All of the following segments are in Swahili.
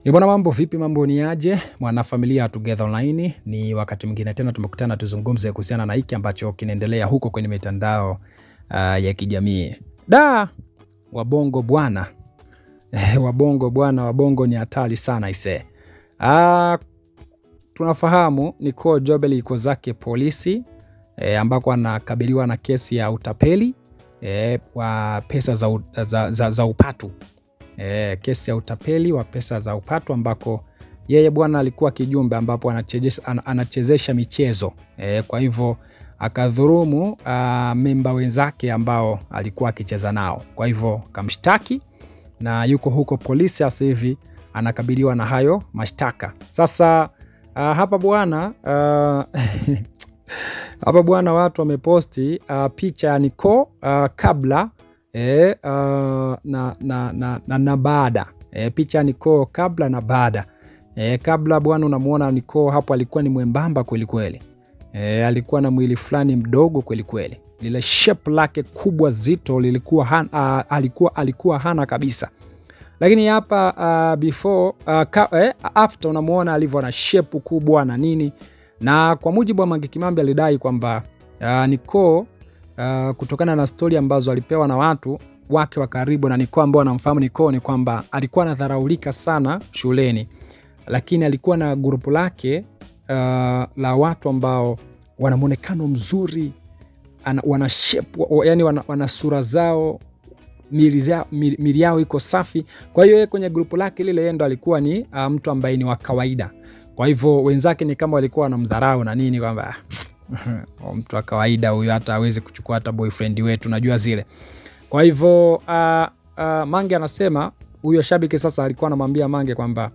Ibona mambo vipi, mambo ni aje? Mwana familia Together Online, ni wakati mwingine tena tumekutana tuzungumze kuhusiana na hiki ambacho kinaendelea huko kwenye mitandao ya kijamii. Wabongo bwana. Wabongo bwana, wabongo ni hatari sana ise. Tunafahamu Nicole Jobel iko zake polisi ambako anakabiliwa na kesi ya utapeli wa pesa za upatu. Kesi ya utapeli wa pesa za upatu ambako yeye bwana alikuwa kijumbe ambapo anachezesha michezo. Kwa hivyo akadhurumu memba wenzake ambao alikuwa akicheza nao. Kwa hivyo kamshtaki na yuko huko polisi sasa hivi anakabiliwa na hayo mashtaka. Sasa hapa bwana hapa bwana watu wameposti picha ya Nicole kabla na baada. Picha ya Nicole kabla na baada. Kabla bwana unamuona Nicole hapo alikuwa ni mwembamba kweli kweli. Alikuwa na mwili fulani mdogo kweli kweli. Lile shape lake kubwa zito lilikuwa alikuwa hana kabisa. Lakini hapa after unamuona alivyo na shape kubwa na nini. Na kwa mujibu wa Mange Kimambi alidai kwamba Nicole kutokana na story ambazo alipewa na watu wake wa karibu na Nicole ambao wanamfahamu Nicole, ni kwamba alikuwa anadharaulika sana shuleni, lakini alikuwa na grupu lake la watu ambao wana muonekano mzuri, wana shape, yani wana sura zao, mili yao iko safi. Kwa hiyo kwenye grupu lake lile yeye ndo alikuwa ni mtu ambaye ni wa kawaida. Kwa hivyo wenzake ni kama walikuwa wanamdharau na nini, kwamba mtu wa kawaida huyu hata hawezi kuchukua hata boyfriend wetu, unajua zile. Kwa hivyo Mange anasema huyo shabiki sasa alikuwa anamwambia Mange kwamba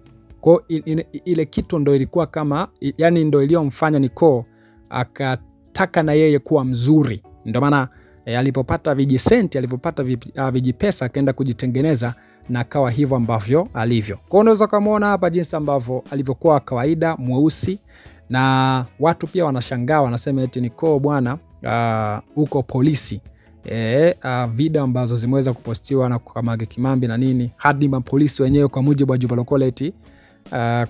ile kitu ndo ilikuwa kama, yani ndo iliyomfanya Nicole akataka na yeye kuwa mzuri. Ndio maana alipopata vijisenti, alipopata vijipesa akaenda kujitengeneza na akawa hivyo ambavyo alivyo. Kwa unaweza kumuona hapa jinsi ambavyo alivyokuwa kawaida, mweusi, na watu pia wanashangaa, wanasema eti Nicole bwana uko polisi. Video ambazo zimeweza kupostiwa na kwa Mange Kimambi na nini, hadi mapolisi wenyewe kwa mujibu wa Juma Lokole eti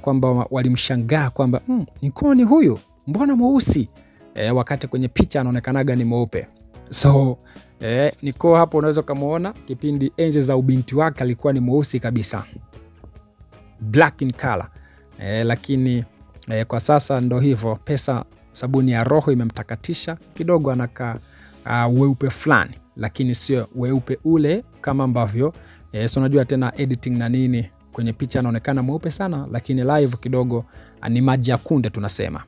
kwamba walimshangaa kwamba Nicole ni huyu, mbona mweusi? Wakati kwenye picha anaonekanaga ni mweupe. So Nicole hapo unaweza kumuona kipindi enzi za ubinti wake alikuwa ni mweusi kabisa, black in color. Lakini kwa sasa ndo hivyo, pesa sabuni ya roho imemtakatisha kidogo, anakaa weupe fulani, lakini sio weupe ule kama ambavyo so unajua tena editing na nini, kwenye picha anaonekana mweupe sana, lakini live kidogo ni maji ya kunde tunasema.